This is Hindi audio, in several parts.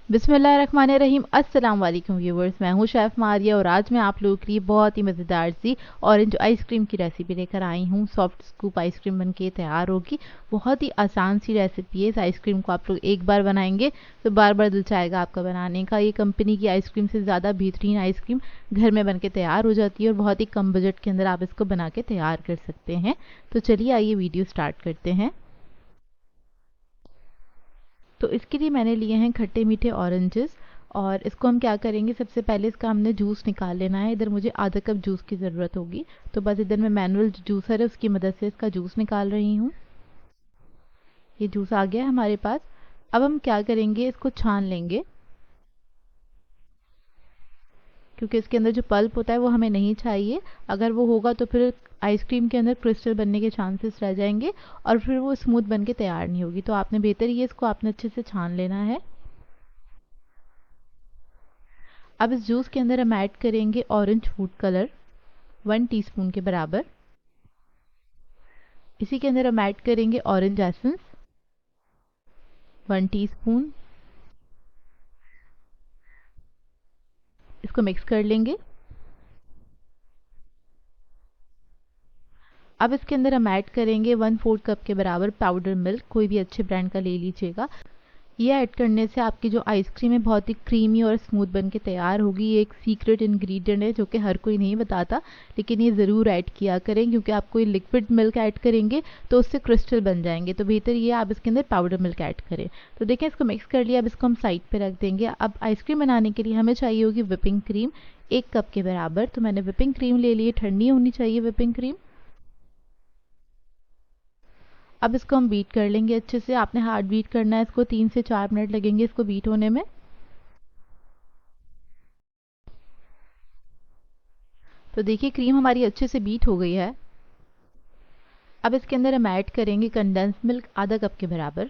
बिस्मिल्लाहिर्रहमानिर्रहीम। अस्सलाम वालेकुम व्यूवर्स, मैं हूं शेफ़ मारिया और आज मैं आप लोगों के लिए बहुत ही मज़ेदार सी ऑरेंज आइसक्रीम की रेसिपी लेकर आई हूं। सॉफ्ट स्कूप आइसक्रीम बनके तैयार होगी। बहुत ही आसान सी रेसिपी है। इस आइसक्रीम को आप लोग एक बार बनाएंगे तो बार बार दिल चाहेगा आपका बनाने का। ये कंपनी की आइसक्रीम से ज़्यादा बेहतरीन आइसक्रीम घर में बनके तैयार हो जाती है और बहुत ही कम बजट के अंदर आप इसको बना के तैयार कर सकते हैं। तो चलिए आइए वीडियो स्टार्ट करते हैं। तो इसके लिए मैंने लिए हैं खट्टे मीठे ऑरेंजेस और इसको हम क्या करेंगे, सबसे पहले इसका हमने जूस निकाल लेना है। इधर मुझे आधा कप जूस की ज़रूरत होगी, तो बस इधर मैं मैनुअल जूसर है उसकी मदद से इसका जूस निकाल रही हूँ। ये जूस आ गया है हमारे पास। अब हम क्या करेंगे, इसको छान लेंगे क्योंकि इसके अंदर जो पल्प होता है वो हमें नहीं चाहिए। अगर वो होगा तो फिर आइसक्रीम के अंदर क्रिस्टल बनने के चांसेस रह जाएंगे और फिर वो स्मूथ बन के तैयार नहीं होगी। तो आपने बेहतर ये इसको आपने अच्छे से छान लेना है। अब इस जूस के अंदर हम ऐड करेंगे ऑरेंज फूड कलर 1 टीस्पून के बराबर। इसी के अंदर हम ऐड करेंगे ऑरेंज एसेंस 1 टीस्पून। इसको मिक्स कर लेंगे। अब इसके अंदर हम ऐड करेंगे 1/4 कप के बराबर पाउडर मिल्क। कोई भी अच्छे ब्रांड का ले लीजिएगा। ये ऐड करने से आपकी जो आइसक्रीम है बहुत ही क्रीमी और स्मूथ बन के तैयार होगी। ये एक सीक्रेट इंग्रेडिएंट है जो कि हर कोई नहीं बताता, लेकिन ये ज़रूर ऐड किया करें क्योंकि आप कोई लिक्विड मिल्क ऐड करेंगे तो उससे क्रिस्टल बन जाएंगे। तो बेहतर ये आप इसके अंदर पाउडर मिल्क ऐड करें। तो देखें, इसको मिक्स कर लिया। अब इसको हम साइड पर रख देंगे। अब आइसक्रीम बनाने के लिए हमें चाहिए होगी विपिंग क्रीम 1 कप के बराबर। तो मैंने विपिंग क्रीम ले ली है, ठंडी होनी चाहिए विपिंग क्रीम। अब इसको हम बीट कर लेंगे अच्छे से। आपने हार्ड बीट करना है इसको, 3 से 4 मिनट लगेंगे इसको बीट होने में। तो देखिए क्रीम हमारी अच्छे से बीट हो गई है। अब इसके अंदर हम ऐड करेंगे कंडेंस मिल्क आधा कप के बराबर।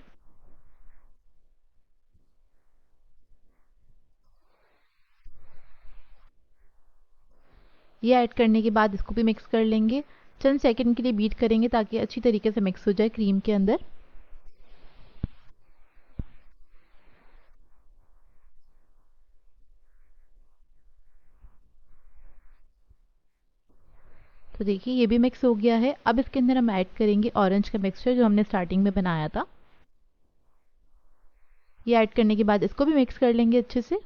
ये ऐड करने के बाद इसको भी मिक्स कर लेंगे। चंद सेकंड के लिए बीट करेंगे ताकि अच्छी तरीके से मिक्स हो जाए क्रीम के अंदर। तो देखिए ये भी मिक्स हो गया है। अब इसके अंदर हम ऐड करेंगे ऑरेंज का मिक्सचर जो हमने स्टार्टिंग में बनाया था। ये ऐड करने के बाद इसको भी मिक्स कर लेंगे अच्छे से।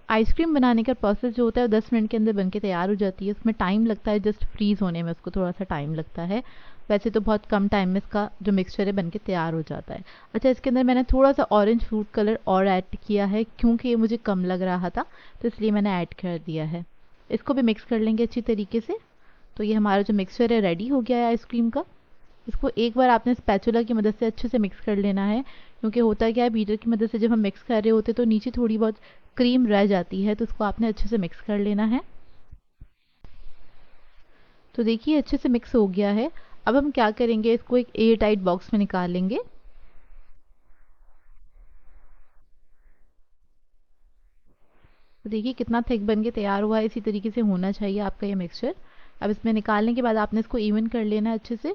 आइसक्रीम बनाने का प्रोसेस जो होता है वो 10 मिनट के अंदर बनके तैयार हो जाती है। उसमें टाइम लगता है, जस्ट फ्रीज होने में उसको थोड़ा सा टाइम लगता है। वैसे तो बहुत कम टाइम में इसका जो मिक्सचर है बनके तैयार हो जाता है। अच्छा, इसके अंदर मैंने थोड़ा सा ऑरेंज फूड कलर और ऐड किया है क्योंकि ये मुझे कम लग रहा था, तो इसलिए मैंने ऐड कर दिया है। इसको भी मिक्स कर लेंगे अच्छी तरीके से। तो ये हमारा जो मिक्सचर है रेडी हो गया है आइसक्रीम का। इसको एक बार आपने स्पैचुला की मदद से अच्छे से मिक्स कर लेना है क्योंकि होता क्या है, बीटर की मदद से जब हम मिक्स कर रहे होते तो नीचे थोड़ी बहुत क्रीम रह जाती है, तो उसको आपने अच्छे से मिक्स कर लेना है। तो देखिए अच्छे से मिक्स हो गया है। अब हम क्या करेंगे, इसको एक एयर टाइट बॉक्स में निकाल लेंगे। तो देखिए कितना थिक बन के तैयार हुआ है। इसी तरीके से होना चाहिए आपका ये मिक्सचर। अब इसमें निकालने के बाद आपने इसको इवन कर लेना है अच्छे से।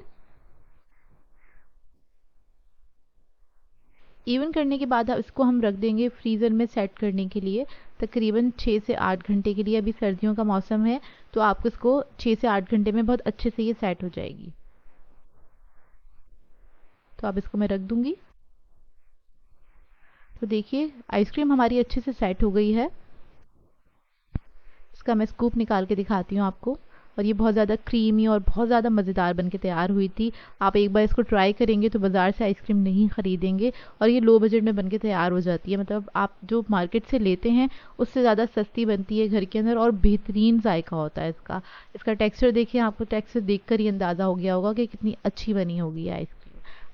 इवन करने के बाद अब इसको हम रख देंगे फ्रीज़र में सेट करने के लिए तकरीबन 6 से 8 घंटे के लिए। अभी सर्दियों का मौसम है तो आपको इसको 6 से 8 घंटे में बहुत अच्छे से ये सेट हो जाएगी। तो अब इसको मैं रख दूंगी। तो देखिए आइसक्रीम हमारी अच्छे से सेट हो गई है। इसका मैं स्कूप निकाल के दिखाती हूँ आपको। और ये बहुत ज़्यादा क्रीमी और बहुत ज़्यादा मज़ेदार बन के तैयार हुई थी। आप एक बार इसको ट्राई करेंगे तो बाज़ार से आइसक्रीम नहीं ख़रीदेंगे। और ये लो बजट में बन के तैयार हो जाती है, मतलब आप जो मार्केट से लेते हैं उससे ज़्यादा सस्ती बनती है घर के अंदर और बेहतरीन जायका होता है इसका। इसका टेक्सचर देखिए, आपको टेक्सचर देखकर ही अंदाज़ा हो गया होगा कि कितनी अच्छी बनी होगी ये आइसक्रीम।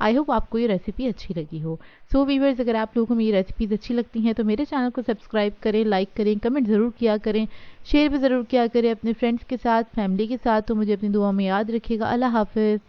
आई होप आपको ये रेसिपी अच्छी लगी हो। सो व्यूअर्स, अगर आप लोगों को मेरी रेसिपीज़ अच्छी लगती हैं तो मेरे चैनल को सब्सक्राइब करें, लाइक करें, कमेंट ज़रूर किया करें, शेयर भी ज़रूर किया करें अपने फ्रेंड्स के साथ, फैमिली के साथ। तो मुझे अपनी दुआ में याद रखिएगा। अल्लाह हाफ़िज़।